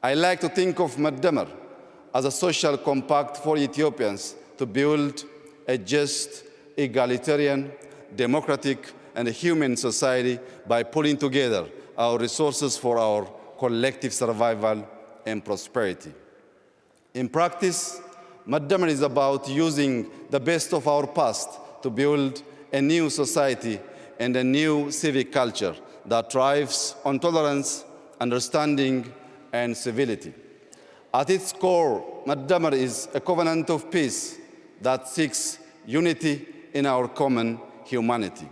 I like to think of Madamar as a social compact for Ethiopians to build a just, egalitarian, democratic, and human society by pulling together our resources for our collective survival and prosperity. In practice, Madamar is about using the best of our past to build a new society and a new civic culture that thrives on tolerance, understanding, and civility. At its core, Madamar is a covenant of peace that seeks unity in our common humanity.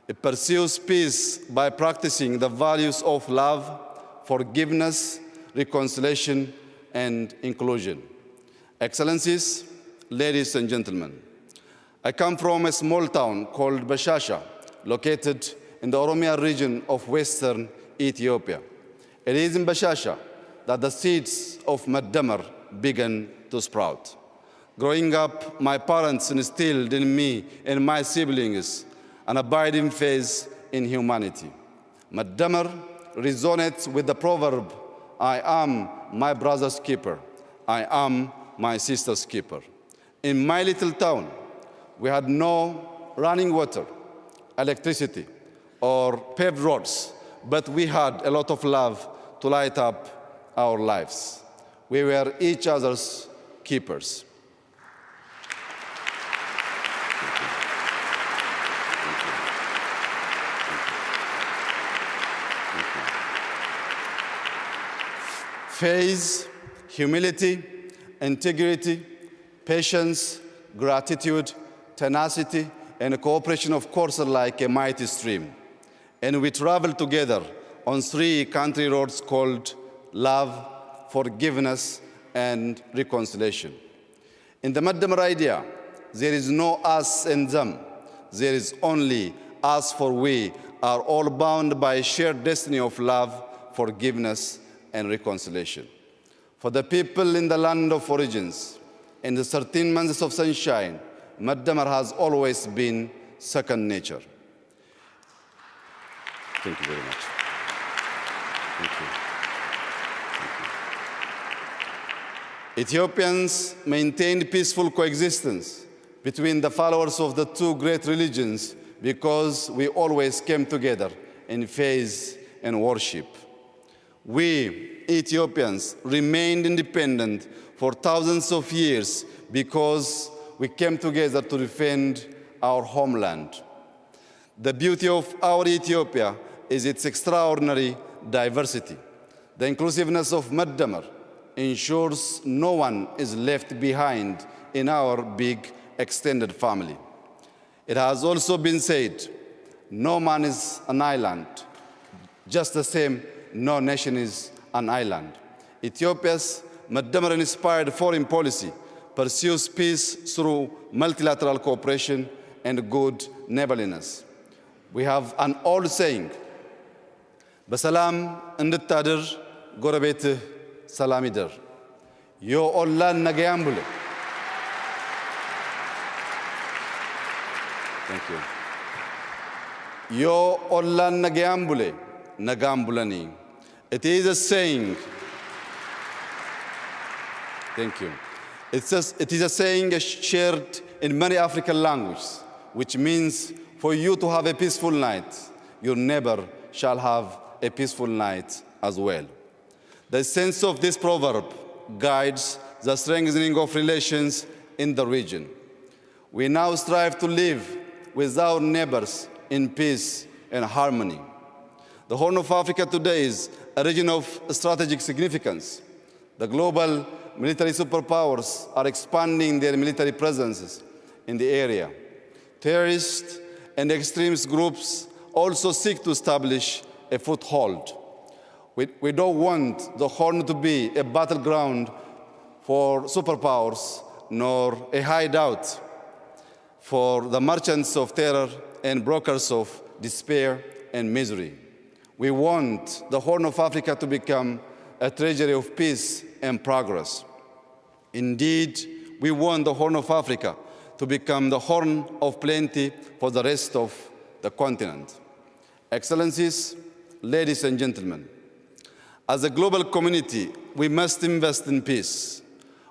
It pursues peace by practicing the values of love, forgiveness, reconciliation, and inclusion. Excellencies, ladies and gentlemen, I come from a small town called Bashasha, located in the Oromia region of western Ethiopia. It is in Bashasha that the seeds of Madamar began to sprout. Growing up, my parents instilled in me and my siblings an abiding faith in humanity. Madamar resonates with the proverb, I am my brother's keeper, I am my sister's keeper. In my little town, we had no running water, electricity, or paved roads, but we had a lot of love to light up our lives. We were each other's keepers. Faith, humility, integrity, patience, gratitude, tenacity, and cooperation, of course, are like a mighty stream. And we travel together on 3 country roads called love, forgiveness, and reconciliation. In the Madamar idea, there is no us and them. There is only us, for we are all bound by a shared destiny of love, forgiveness, and reconciliation. For the people in the land of origins, in the 13 months of sunshine, Madamar has always been second nature. Thank you very much. Thank you. Thank you. Ethiopians maintained peaceful coexistence between the followers of the 2 great religions because we always came together in faith and worship. We, Ethiopians, remained independent for thousands of years because we came together to defend our homeland. The beauty of our Ethiopia is its extraordinary diversity. The inclusiveness of Madamar ensures no one is left behind in our big extended family. It has also been said, no man is an island, just the same no nation is an island. Ethiopia's Madamar-inspired foreign policy pursues peace through multilateral cooperation and good neighborliness. We have an old saying, በሰላም እንድታድር ጎረቤትህ ሰላም ይደር ዮ ኦላን ነገ ያምቡለ Thank you. Yo ኦላን ነገ ያምቡለ ነገ ያምቡለኒ It is a saying. Thank you. It is a saying shared in many African languages, which means for you to have a peaceful night, your neighbor shall have a peaceful night as well. The sense of this proverb guides the strengthening of relations in the region. We now strive to live with our neighbors in peace and harmony. The Horn of Africa today is a region of strategic significance. The global military superpowers are expanding their military presences in the area. Terrorist and extremist groups also seek to establish a foothold. We don't want the Horn to be a battleground for superpowers, nor a hideout for the merchants of terror and brokers of despair and misery. We want the Horn of Africa to become a treasury of peace and progress. Indeed, we want the Horn of Africa to become the horn of plenty for the rest of the continent. Excellencies, ladies and gentlemen, as a global community, we must invest in peace.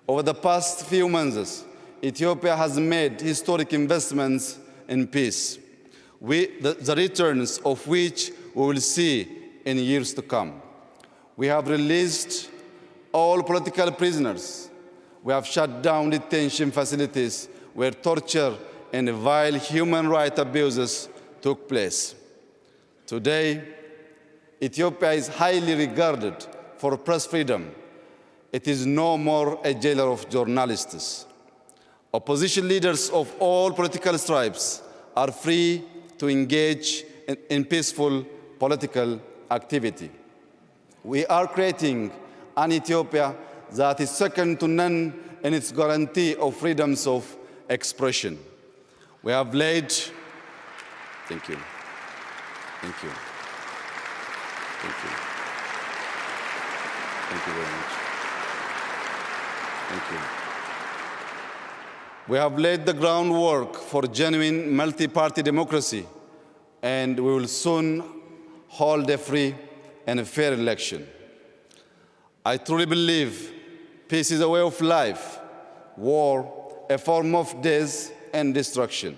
Over the past few months, Ethiopia has made historic investments in peace, the returns of which we will see in years to come. We have released all political prisoners. We have shut down detention facilities where torture and vile human rights abuses took place. Today, Ethiopia is highly regarded for press freedom. It is no more a jailer of journalists. Opposition leaders of all political stripes are free to engage in peaceful political activity. We are creating an Ethiopia that is second to none in its guarantee of freedoms of expression. We have laid, thank you, thank you, thank you, thank you very much, thank you. We have laid the groundwork for genuine multi-party democracy, and we will soon hold a free and a fair election. I truly believe peace is a way of life, war a form of death and destruction.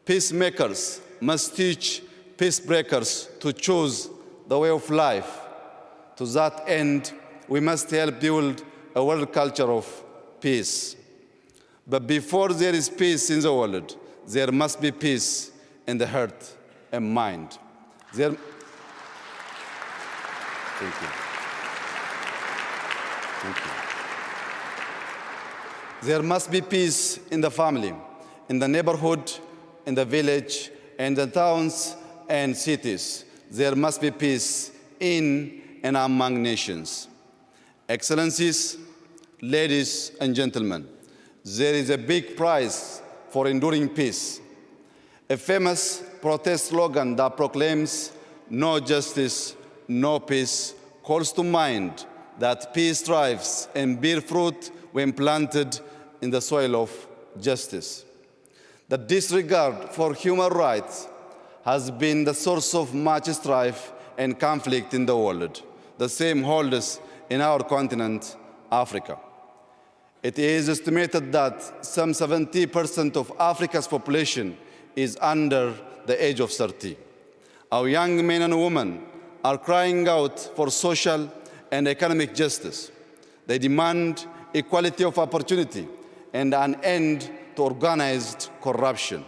Peacemakers must teach peacebreakers to choose the way of life. To that end, we must help build a world culture of peace. But before there is peace in the world, there must be peace in the heart and mind. Thank you. Thank you. There must be peace in the family, in the neighborhood, in the village, in the towns and cities. There must be peace in and among nations. Excellencies, ladies and gentlemen, there is a big prize for enduring peace. A famous protest slogan that proclaims "No justice, no peace" calls to mind that peace thrives and bears fruit when planted in the soil of justice. The disregard for human rights has been the source of much strife and conflict in the world. The same holds in our continent, Africa. It is estimated that some 70% of Africa's population is under the age of 30. Our young men and women are crying out for social and economic justice. They demand equality of opportunity and an end to organized corruption.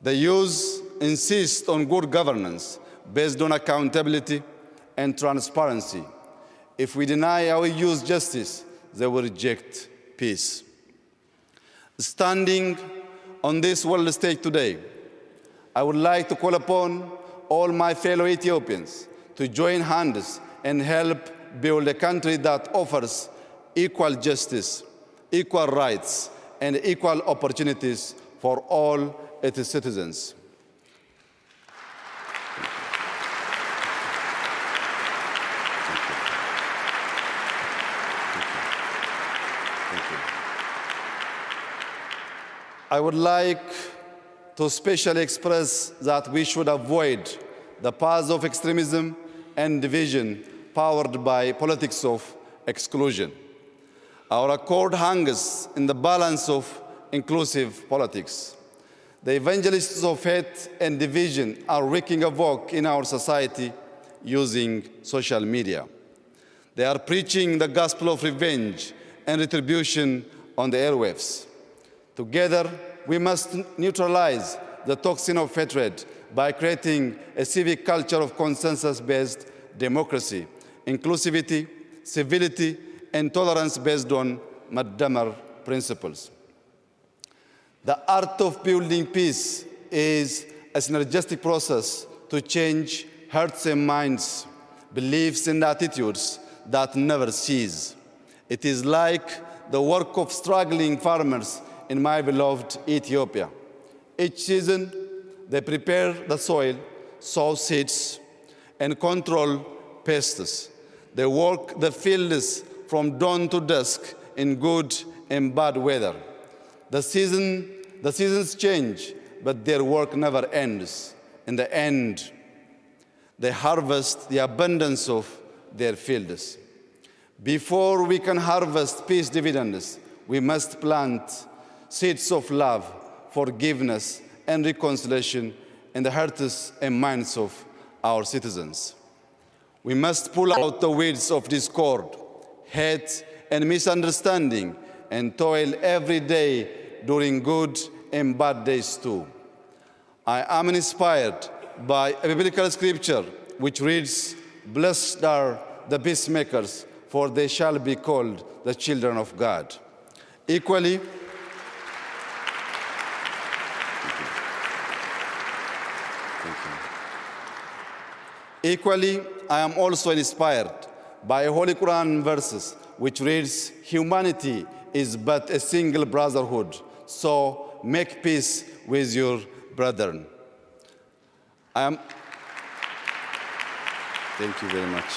The youth insist on good governance based on accountability and transparency. If we deny our youth justice, they will reject peace. Standing on this world stage today, I would like to call upon all my fellow Ethiopians to join hands and help build a country that offers equal justice, equal rights, and equal opportunities for all its citizens. I would like to specially express that we should avoid the paths of extremism and division powered by politics of exclusion. Our accord hangs in the balance of inclusive politics. The evangelists of hate and division are wreaking havoc in our society using social media. They are preaching the gospel of revenge and retribution on the airwaves. Together, we must neutralize the toxin of hatred by creating a civic culture of consensus-based democracy, inclusivity, civility, and tolerance based on Madamar principles. The art of building peace is a synergistic process to change hearts and minds, beliefs and attitudes that never cease. It is like the work of struggling farmers in my beloved Ethiopia. Each season, they prepare the soil, sow seeds, and control pests. They work the fields from dawn to dusk in good and bad weather. The seasons change, but their work never ends. In the end, they harvest the abundance of their fields. Before we can harvest peace dividends, we must plant seeds of love, forgiveness, and reconciliation in the hearts and minds of our citizens. We must pull out the weeds of discord, hate, and misunderstanding, and toil every day during good and bad days too. I am inspired by a biblical scripture which reads, "Blessed are the peacemakers, for they shall be called the children of God." Equally, I am also inspired by Holy Quran verses which reads, "Humanity is but a single brotherhood, so make peace with your brethren." Thank you very much.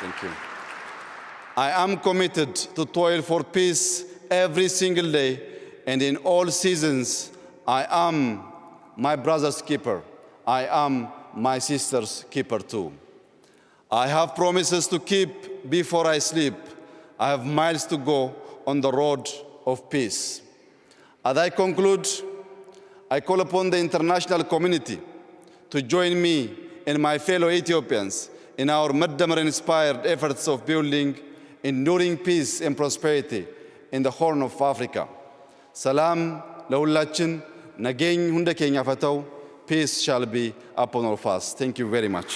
Thank you. I am committed to toil for peace every single day, and in all seasons, I am my brother's keeper. I am my sister's keeper too. I have promises to keep before I sleep. I have miles to go on the road of peace. As I conclude, I call upon the international community to join me and my fellow Ethiopians in our Muddamar-inspired efforts of building enduring peace and prosperity in the Horn of Africa. Salam ለሁላችን ነገኝ ሁንደ ኬኛ ፈተው. Peace shall be upon all of us. Thank you very much.